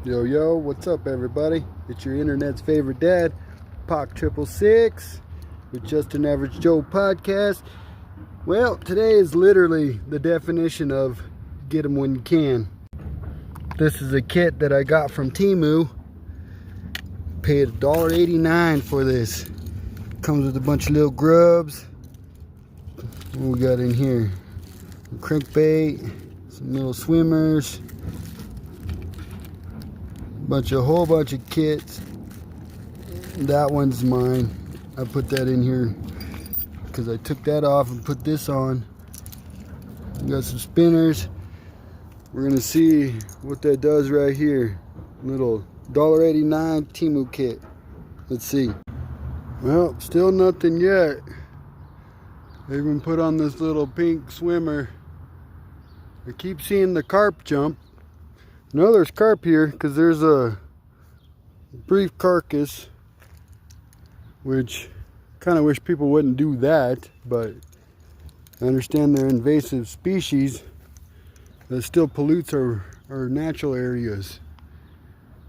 Yo, yo, what's up, everybody? It's your internet's favorite dad, Poc666, with Just an Average Joe podcast. Well, today is literally the definition of get 'em when you can. This is a kit that I got from Temu. Paid $1.89 for this. Comes with a bunch of little grubs. What we got in here? A crankbait, some little swimmers. Whole bunch of kits. That one's mine. I put that in here because I took that off and put this on. We got some spinners. We're gonna see what that does right here. Little $1.89 Temu kit. Let's see. Well, still nothing yet. I even put on this little pink swimmer. I keep seeing the carp jump. No, there's carp here because there's a brief carcass, which kind of wish people wouldn't do that, but I understand they're invasive species that still pollutes our natural areas.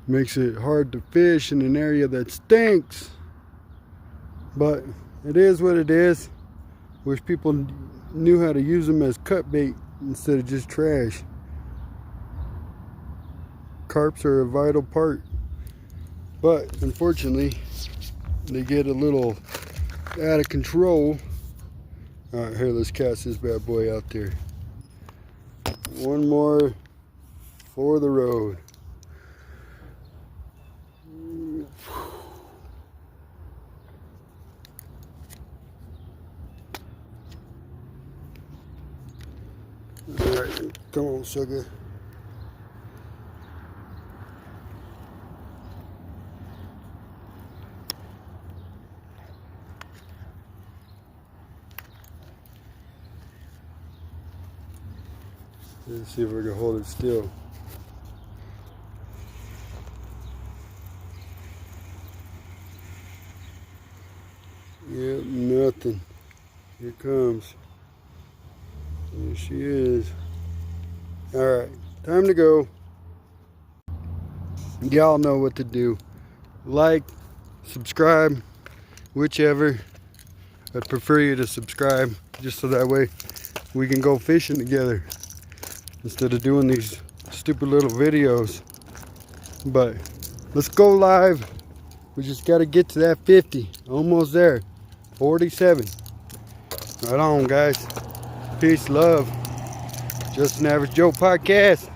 Makes it hard to fish in an area that stinks, but it is what it is. Wish people knew how to use them as cut bait instead of just trash. Carps are a vital part, but unfortunately they get a little out of control. All right, here, let's cast this bad boy out there. One more for the road. All right, come on, sugar. Let's see if we can hold it still. Yep, nothing. Here comes. There she is. Alright, time to go. Y'all know what to do. Like, subscribe, whichever. I'd prefer you to subscribe, just so that way we can go fishing together instead of doing these stupid little videos. But let's go live. We just got to get to that 50. Almost there. 47. Right on, guys. Peace, love. Just an Average Joe podcast.